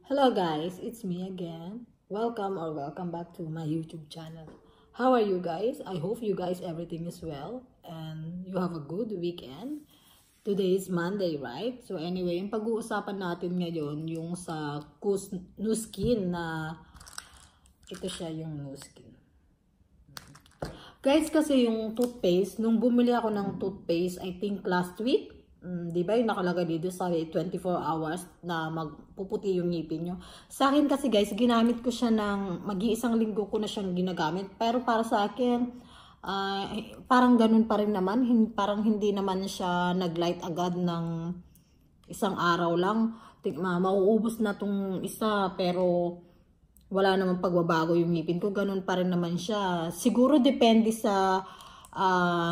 Hello guys, it's me again. Welcome back to my YouTube channel. How are you guys? I hope you guys everything is well and you have a good weekend. Today is Monday, right? So anyway, yung pag-uusapan natin ngayon yung sa Nu Skin na ito siya yung Nu Skin. Guys, kasi yung toothpaste, nung bumili ako ng toothpaste, I think last week, di ba yung nakalagay dito sa 24 hours na magpuputi yung ngipin nyo. Sa akin kasi guys, ginamit ko siya ng mag-iisang linggo ko na siyang ginagamit. Pero para sa akin, parang ganun pa rin naman. Parang hindi naman siya nag-light agad ng isang araw lang. Mauubos na tong isa pero wala namang pagbabago yung ngipin ko. Ganun pa rin naman siya. Siguro depende sa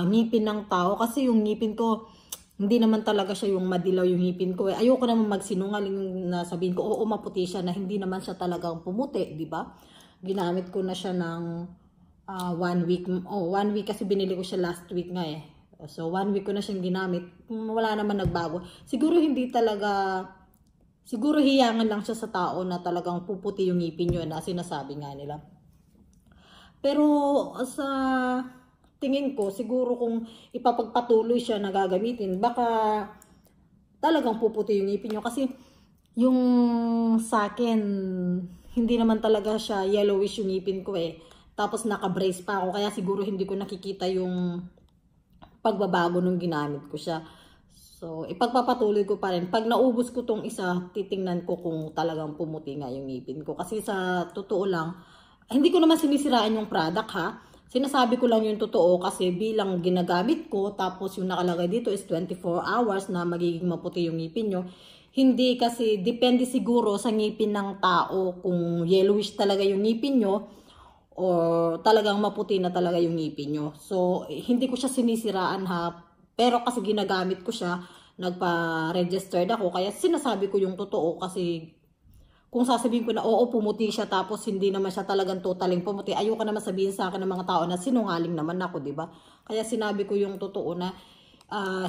ngipin ng tao kasi yung ngipin ko hindi naman talaga siya yung madilaw yung ngipin ko. Ayoko naman magsinungaling na sabihin ko, oo maputi siya na hindi naman siya talagang pumuti, di ba? Ginamit ko na siya ng 1 week. Oh, 1 week kasi binili ko siya last week nga eh. So 1 week ko na siyang ginamit. Wala naman nagbago. Siguro hindi talaga, siguro hiyangan lang siya sa tao na talagang puputi yung ngipin nyo na sinasabi nga nila. Pero sa tingin ko, siguro kung ipapagpatuloy siya na gagamitin, baka talagang puputi yung ngipin nyo. Kasi yung sa akin, hindi naman talaga siya yellowish yung ngipin ko eh. Tapos naka-brace pa ako, kaya siguro hindi ko nakikita yung pagbabago nung ginamit ko siya. So, ipagpapatuloy ko pa rin. Pag naubos ko tong isa, titingnan ko kung talagang pumuti nga yung ngipin ko. Kasi sa totoo lang, hindi ko naman sinisiraan yung product ha. Sinasabi ko lang yung totoo kasi bilang ginagamit ko, tapos yung nakalagay dito is 24 hours na magiging maputi yung ngipin nyo. Hindi kasi, depende siguro sa ngipin ng tao kung yellowish talaga yung ngipin nyo or talagang maputi na talaga yung ngipin nyo. So, hindi ko siya sinisiraan ha, pero kasi ginagamit ko siya, nagpa-registered ako, kaya sinasabi ko yung totoo kasi kung sasabihin ko na oo pumuti siya tapos hindi naman siya talagang totaling pumuti, ayoko naman sabihin sa akin ng mga tao na sinungaling naman ako, di ba? Kaya sinabi ko yung totoo na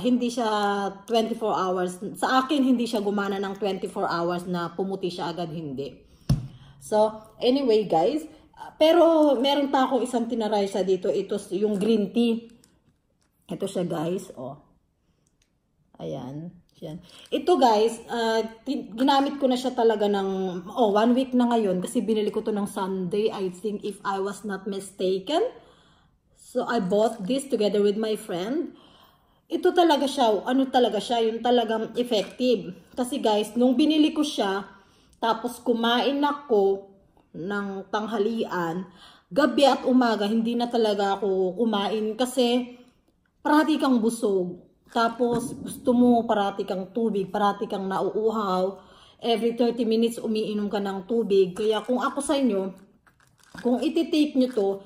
hindi siya 24 hours. Sa akin hindi siya gumana ng 24 hours na pumuti siya agad, hindi. So, anyway guys, pero meron pa akong isang tinaray siya dito, ito yung green tea. Ito siya guys, oh. Ayan. Yan. Ito guys, ginamit ko na siya talaga ng 1 week na ngayon kasi binili ko to ng Sunday, I think, if I was not mistaken. So I bought this together with my friend. Ito talaga siya, ano talaga siya, yung talagang effective. Kasi guys, nung binili ko siya, tapos kumain ako ng tanghalian, gabi at umaga, hindi na talaga ako kumain kasi parati kang busog. Tapos, gusto mo parati kang tubig, parati kang nauuhaw. Every 30 minutes, umiinom ka ng tubig. Kaya kung ako sa inyo, kung iti-take nyo to,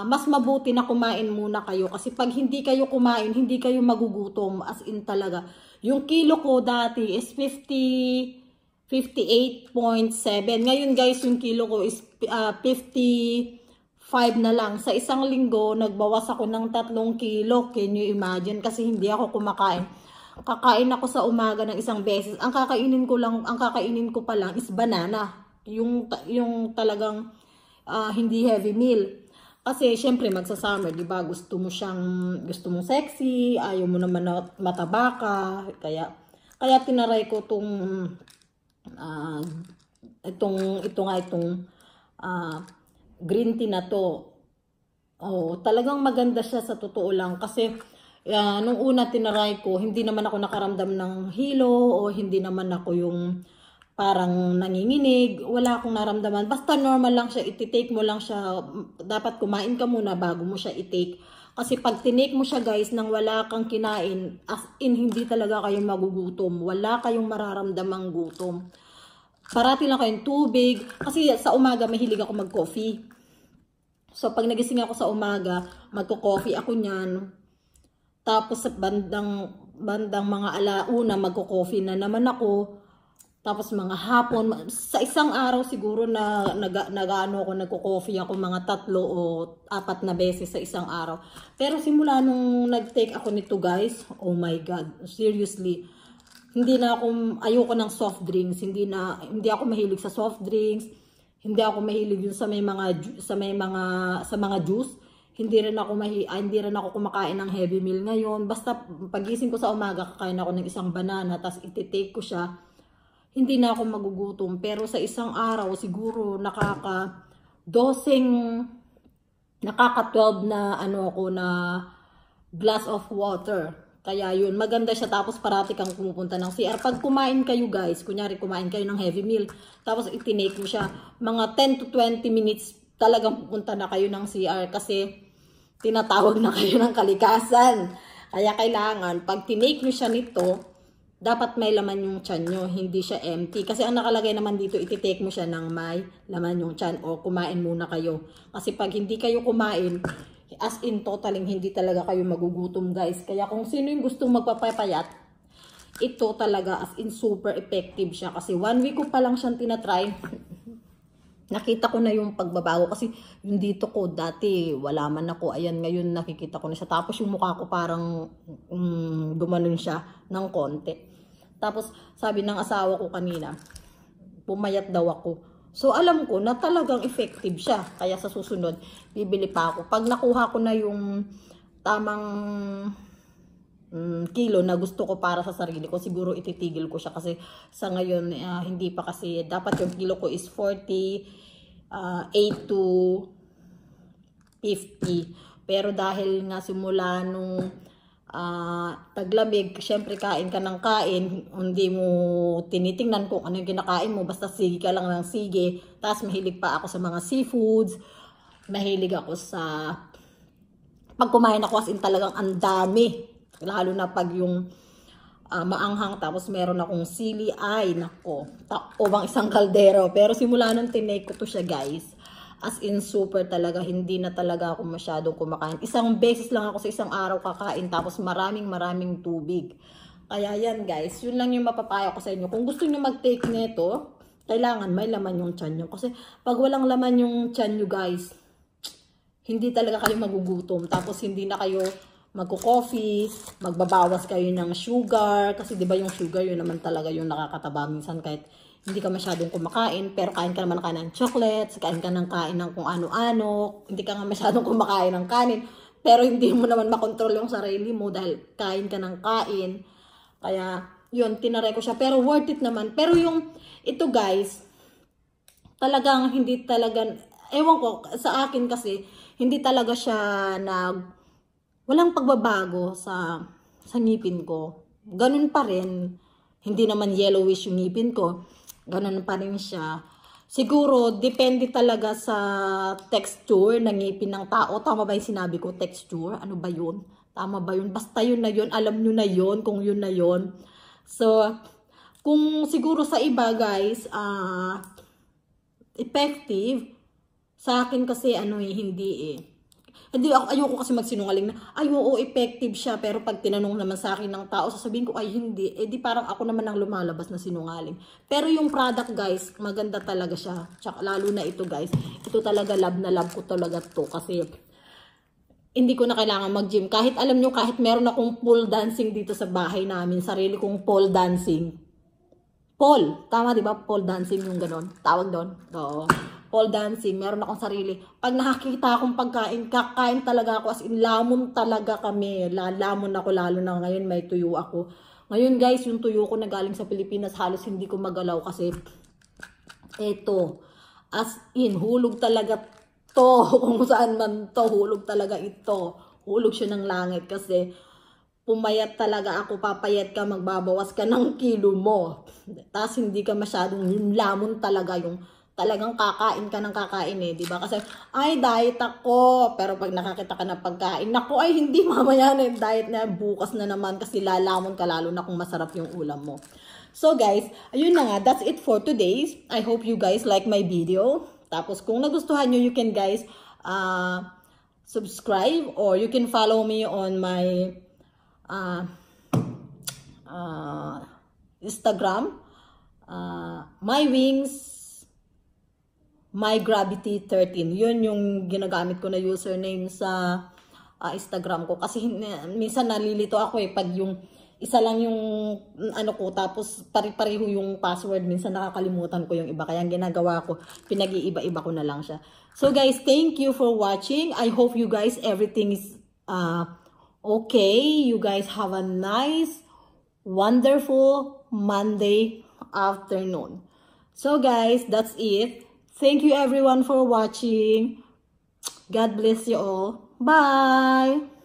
mas mabuti na kumain muna kayo. Kasi pag hindi kayo kumain, hindi kayo magugutom. As in talaga. Yung kilo ko dati is 58.7. Ngayon guys, yung kilo ko is 5 na lang. Sa isang linggo, nagbawas ako ng 3 kilo. Can you imagine? Kasi hindi ako kumakain. Kakain ako sa umaga ng isang beses. Ang kakainin ko pa lang is banana. Yung talagang hindi heavy meal. Kasi syempre magsa-summer, 'di ba? Gusto mo mong sexy, ayaw mo naman na mataba ka. Kaya tinaray ko itong green tea na to. Oh, talagang maganda siya sa totoo lang kasi nung una tinaray ko, hindi naman ako nakaramdam ng hilo o hindi naman ako yung parang nanginginig, wala akong naramdaman. Basta normal lang siya, iti-take mo lang siya. Dapat kumain ka muna bago mo siya i-take. Kasi pag tinake mo siya guys nang wala kang kinain, as in hindi talaga kayo magugutom. Wala kayong mararamdamang gutom. Parati lang kayong tubig. Kasi sa umaga, mahilig ako mag-coffee. So, pag nagising ako sa umaga, magko-coffee ako niyan. Tapos, sa bandang mga alauna, magko-coffee na naman ako. Tapos, mga hapon. Sa isang araw siguro na nagko-coffee ako mga 3 o 4 na beses sa isang araw. Pero simula nung nag-take ako nito guys, oh my God, seriously. ayoko ng soft drinks, hindi ako mahilig sa soft drinks, hindi ako mahilig yun sa mga juice. Hindi rin ako kumakain ng heavy meal ngayon. Basta pagising ko sa umaga, kakain ako ng isang banana, tapos ititake ko siya. Hindi na ako magugutom. Pero sa isang araw, siguro nakaka-12 na na glass of water. Kaya yun, maganda siya. Tapos parati kang pumupunta ng CR. Pag kumain kayo guys, kunyari kumain kayo ng heavy meal, tapos itinake mo siya, mga 10 to 20 minutes talagang pupunta na kayo ng CR kasi tinatawag na kayo ng kalikasan. Kaya kailangan, pag tinake nyo siya nito, dapat may laman yung tiyan nyo, hindi siya empty. Kasi ang nakalagay naman dito, ititake mo siya ng may laman yung tiyan o kumain muna kayo. Kasi pag hindi kayo kumain, as in totaling hindi talaga kayo magugutom guys. Kaya kung sino yung gustong magpapayat, ito talaga as in super effective siya. Kasi 1 week ko pa lang siyang tinatry. Nakita ko na yung pagbabago. Kasi yung dito ko dati wala man ako. Ayan ngayon nakikita ko na siya. Tapos yung mukha ko parang gumanon siya ng konti. Tapos sabi ng asawa ko kanina, pumayat daw ako. So, alam ko na talagang effective siya. Kaya sa susunod, bibili pa ako. Pag nakuha ko na yung tamang kilo na gusto ko para sa sarili ko, siguro ititigil ko siya. Kasi sa ngayon, hindi pa kasi, dapat yung kilo ko is 48 to 50. Pero dahil nga simula nung taglamig, syempre kain ka ng kain, hindi mo tinitingnan kung ano yung kinakain mo, basta sige ka lang ng sige. Tapos mahilig pa ako sa mga seafoods, mahilig ako sa pag kumain ako as in talagang ang dami, lalo na pag yung maanghang, tapos meron akong sili, ay nako, takobang isang kaldero. Pero simula nung tinake ko to siya guys, as in super talaga, hindi na talaga ako masyadong kumakain. Isang beses lang ako sa isang araw kakain, tapos maraming tubig. Kaya yan guys, yun lang yung mapapayo ko sa inyo. Kung gusto nyo mag-take nito, kailangan may laman yung tiyan nyo. Kasi pag walang laman yung tiyan nyo guys, hindi talaga kayo magugutom. Tapos hindi na kayo magko-coffee, magbabawas kayo ng sugar. Kasi diba yung sugar, yun naman talaga yung nakakataba minsan kahit hindi ka masyadong kumakain, pero kain ka naman ng chocolates, kain ka ng kung ano-ano, hindi ka nga masyadong kumakain ng kanin, pero hindi mo naman makontrol yung sarili mo dahil kain ka ng kain. Kaya, yun, tinaray ko siya, pero worth it naman. Pero ito guys, talagang hindi talaga, ewan ko, sa akin kasi, hindi talaga siya walang pagbabago sa ngipin ko. Ganun pa rin, hindi naman yellowish yung ngipin ko. Ganun pa rin siya. Siguro, depende talaga sa texture ng ngipin ng tao. Tama ba yung sinabi ko? Texture? Ano ba yun? Tama ba yun? Basta yun na yun. Alam nyo na yun kung yun na yun. So, kung siguro sa iba guys, effective. Sa akin kasi hindi eh. Hindi ako, ayoko kasi magsinungaling na, ay oo, effective siya. Pero pag tinanong naman sa akin ng tao, sasabihin ko, ay hindi. Eh di parang ako naman ang lumalabas na sinungaling. Pero yung product guys, maganda talaga siya. Tsaka, lalo na ito guys. Ito talaga, love na love ko talaga to. Kasi hindi ko na kailangan mag-gym. Kahit alam nyo, kahit meron akong pole dancing dito sa bahay namin. Sarili kong pole dancing. Pole. Tama diba? Pole dancing yung ganon. Tawag doon. Oo. Pole dancing, meron akong sarili. Pag nakakita akong pagkain, kakain talaga ako, as in lamon talaga kami. Lamon ako, lalo na ngayon may tuyo ako. Ngayon guys, yung tuyo ko na galing sa Pilipinas, halos hindi ko magalaw kasi eto, as in, hulog talaga to. Kung saan man to, hulog talaga ito. Hulog siya ng langit kasi pumayat talaga ako, papayat ka, magbabawas ka ng kilo mo. Tapos hindi ka masyadong, yung lamon talaga, yung talagang kakain ka ng kakain eh, di ba? Kasi, ay, diet ako. Pero pag nakakita ka ng pagkain, naku, ay, hindi mamaya na yung diet na bukas na naman kasi lalamon ka, lalo na kung masarap yung ulam mo. So, guys, ayun na nga, that's it for today. I hope you guys like my video. Tapos, kung nagustuhan nyo, you can guys subscribe or you can follow me on my Instagram. My Wings My Gravity 13. Yun yung ginagamit ko na username sa Instagram ko. Kasi minsan nalilito ako eh pag yung isa lang yung ano ko, tapos pare-pareho yung password. Minsan nakakalimutan ko yung iba. Kaya ang ginagawa ko, pinag-iiba-iba ko na lang siya. So guys, thank you for watching. I hope you guys, everything is okay. You guys have a nice, wonderful Monday afternoon. So guys, that's it. Thank you everyone for watching. God bless you all. Bye!